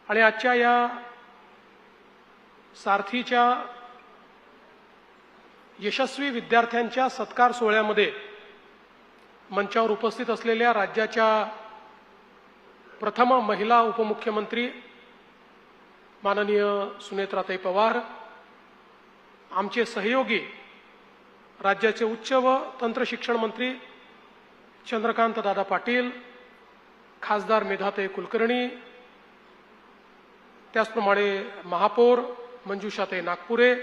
आणि आजच्या या सारथीच्या यशस्वी विद्यार्थ्यांच्या सत्कार सोहळ्यामध्ये मंचावर उपस्थित असलेल्या राज्याच्या प्रथम महिला उपमुख्यमंत्री माननीय सुनेत्राताई पवार, आमचे सहयोगी राज्याचे उच्च व तंत्र शिक्षण मंत्री चंद्रकांत दादा पाटील, खासदार मेधाताई कुलकर्णी, त्याचप्रमाणे महापौर मंजुषाताई नागपुरे,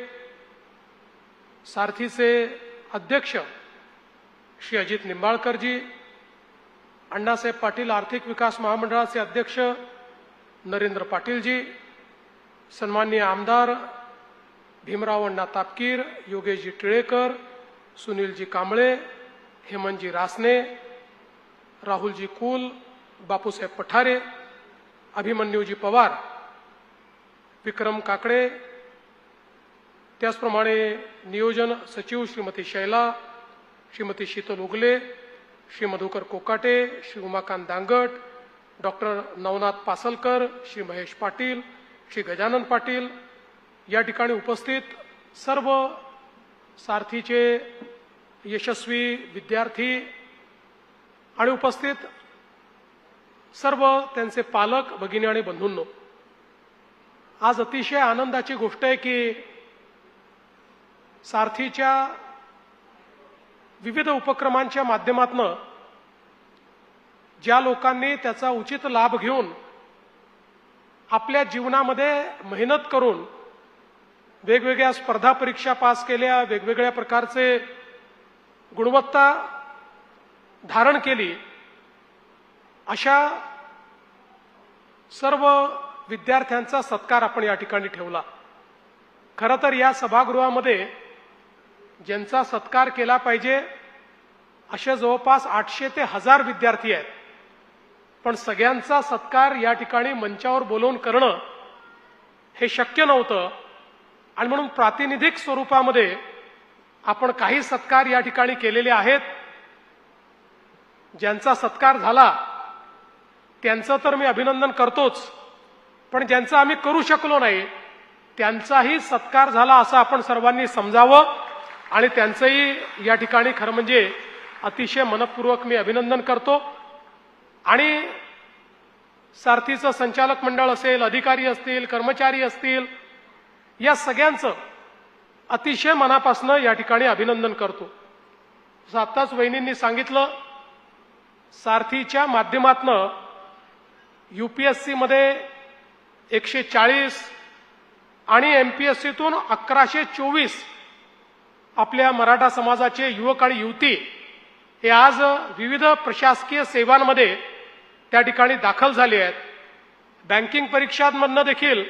सारथीचे अध्यक्ष श्री अजित निंबाळकरजी, अण्णासाहेब पाटील आर्थिक विकास महामंडळाचे अध्यक्ष नरेंद्र पाटीलजी, सन्माननीय आमदार भीमराव अण्णा तापकीर, योगेशजी टिळेकर, सुनीलजी कांबळे, हेमंतजी रासने, राहुलजी कुल, बापूसाहेब पठारे, अभिमन्यूजी पवार, विक्रम काकडे, त्याचप्रमाणे नियोजन सचिव श्रीमती शैला, श्रीमती शीतल उगले, श्री मधुकर कोकाटे, श्री उमाकांत दांगट, डॉक्टर नवनाथ पासलकर, श्री महेश पाटील, श्री गजानन पाटील, या ठिकाणी उपस्थित सर्व सारथीचे यशस्वी विद्यार्थी आणि उपस्थित सर्व त्यांचे पालक, भगिनी आणि बंधूंनो, आज अतिशय आनंदाची गोष्ट आहे की सारथीच्या विविध उपक्रमांच्या माध्यमातून ज्या लोकांनी त्याचा उचित लाभ घेऊन आपल्या जीवनामध्ये मेहनत करून वेगवेगळ्या स्पर्धा परीक्षा पास केल्या, वेगवेगळ्या प्रकारचे गुणवत्ता धारण केली, अशा सर्व विद्यार्थ्यांचा सत्कार आपण या ठिकाणी ठेवला। खरं तर या सभागृहामध्ये ज्यांचा सत्कार केला पाहिजे असे जवळपास 800 ते 1000 विद्यार्थी आहेत, पण सगळ्यांचा सत्कार या ठिकाणी मंचावर बोलवून करणं हे शक्य नव्हतं आणि म्हणून प्रातिनिधिक स्वरूपामध्ये आपण काही सत्कार या ठिकाणी केलेले आहेत। ज्यांचा सत्कार झाला त्यांचं तर मी अभिनंदन करतोच, पण ज्यांचा आम्ही करू शकलो नाही त्यांचाही सत्कार झाला असं आपण सर्वांनी समजावं आणि त्यांचंही या ठिकाणी खरं म्हणजे अतिशय मनपूर्वक मी अभिनंदन करतो। आणि सारथीचं संचालक मंडळ असेल, अधिकारी असतील, कर्मचारी असतील, या सगळ्यांचं अतिशय मनापासून या ठिकाणी अभिनंदन करतो। जसं आत्ताच वहिनींनी सांगितलं, सारथीच्या माध्यमातून UPSC मध्ये 140 आणि MPSCतून 1124 आपल्या मराठा समाजाचे युवक आणि युवती हे आज विविध प्रशासकीय सेवांमध्ये त्या ठिकाणी दाखल झाले आहेत। बँकिंग परीक्षांमधनं देखील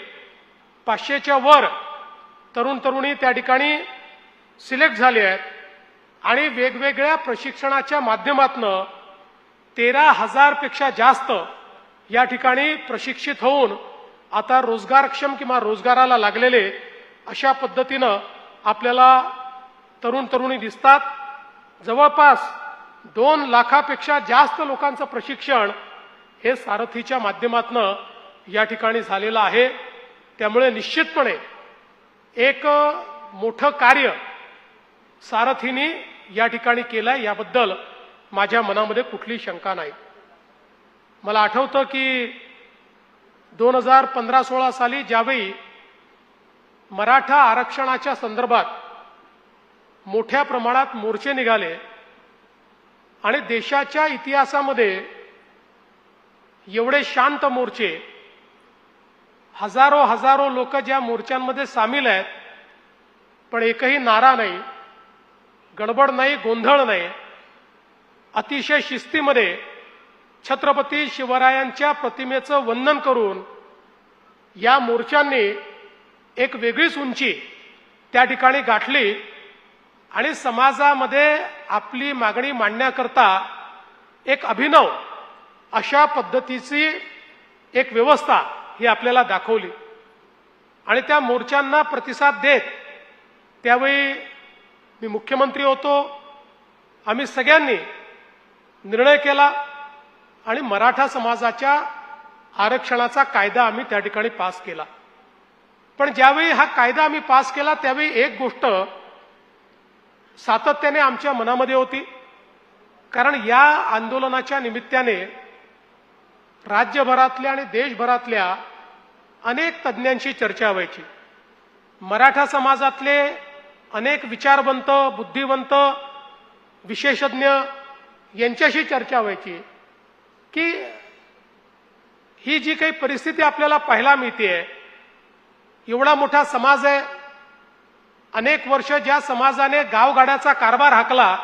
500च्या वर तरुण तरुणी त्या ठिकाणी सिलेक्ट झाले आहेत आणि वेगवेगळ्या प्रशिक्षणाच्या माध्यमातून 13,000 पेक्षा जास्त या ठिकाणी प्रशिक्षित होऊन आता रोजगारक्षम किंवा रोजगाराला लागलेले अशा पद्धतीनं आपल्याला तरुण तरुणी दिसतात। जवळपास 2 लाखापेक्षा जास्त लोकांचं प्रशिक्षण हे सारथीच्या माध्यमातून या ठिकाणी झालेलं आहे। त्यामुळे निश्चितपणे एक मोठं कार्य सारथीने या ठिकाणी केलंय, याबद्दल माझ्या मनामध्ये कुठली शंका नाही। मला आठवतं की 2015-16 साली ज्यावेळी मराठा आरक्षणाच्या संदर्भात मोठ्या प्रमाणात मोर्चे निघाले आणि देशाच्या इतिहासामध्ये एवढे शांत मोर्चे, हजारो लोक ज्या मोर्चांमध्ये सामील आहेत, पण एकही नारा नाही, गडबड नाही, गोंधळ नाही, अतिशय शिस्तीमध्ये छत्रपती शिवरायांच्या प्रतिमेचं वंदन करून या मोर्चांनी एक वेगळीच उंची त्या ठिकाणी गाठली आणि समाजामध्ये आपली मागणी मांडण्याकरता एक अभिनव अशा पद्धतीची एक व्यवस्था ही आपल्याला दाखवली। आणि त्या मोर्चांना प्रतिसाद देत त्यावेळी मी मुख्यमंत्री होतो, आम्ही सगळ्यांनी निर्णय केला आणि मराठा समाजाच्या आरक्षणाचा कायदा आम्ही त्या ठिकाणी पास केला. पण ज्यावेळी हा कायदा आम्ही पास केला त्यावेळी एक गोष्ट सातत्याने आमच्या मनामध्ये होती, कारण या आंदोलनाच्या निमित्ताने राज्यभरातल्या आणि देशभरातल्या अनेक तज्ज्ञांशी चर्चा व्हायची. मराठा समाजातले अनेक विचारवंत, बुद्धिवंत, विशेषज्ञ यांच्याशी चर्चा व्हायची की ही जी काही परिस्थिती आपल्याला पाहायला मिळते, एवढा मोठा समाज आहे, अनेक वर्ष ज्या समाजाने गावगाड्याचा कारभार हाकला,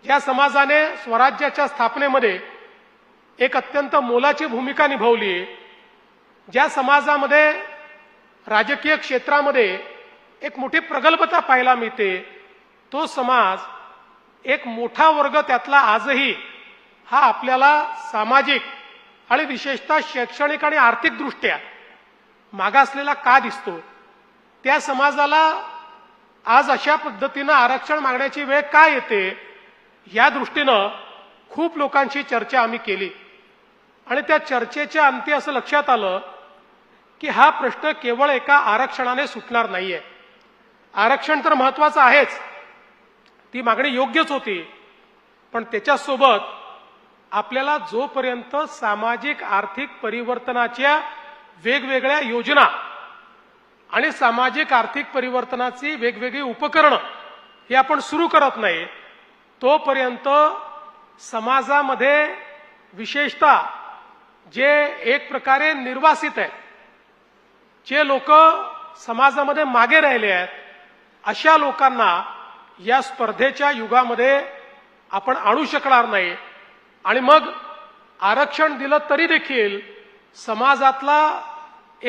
ज्या समाजाने स्वराज्याच्या स्थापनेमध्ये एक अत्यंत मोलाची भूमिका निभावली, ज्या समाजामध्ये राजकीय क्षेत्रामध्ये एक मोठी प्रगल्भता पाहायला मिळते, तो समाज एक मोठा वर्ग त्यातला आजही हा आपल्याला सामाजिक आणि विशेषतः शैक्षणिक आणि आर्थिक दृष्ट्या मागासलेला का दिसतो? त्या समाजाला आज अशा पद्धतीनं आरक्षण मागण्याची वेळ का येते? या दृष्टीनं खूप लोकांची चर्चा आम्ही केली आणि त्या चर्चेच्या अंती असं लक्षात आलं की हा प्रश्न केवळ एका आरक्षणाने सुटणार नाहीये. आरक्षण तर महत्वाचं आहेच, ती मागणी योग्यच होती, पण त्याच्यासोबत आपल्याला जोपर्यंत सामाजिक आर्थिक परिवर्तनाच्या वेगवेगळ्या योजना आणि सामाजिक आर्थिक परिवर्तनाची वेगवेगळी उपकरणं हे आपण सुरू करत नाही, तोपर्यंत समाजामध्ये विशेषतः जे एक प्रकारे निर्वासित आहेत, जे लोक समाजामध्ये मागे राहिले आहेत, अशा लोकांना या स्पर्धेच्या युगामध्ये आपण आणू शकणार नाही. आणि मग आरक्षण दिलं तरी देखील समाजातला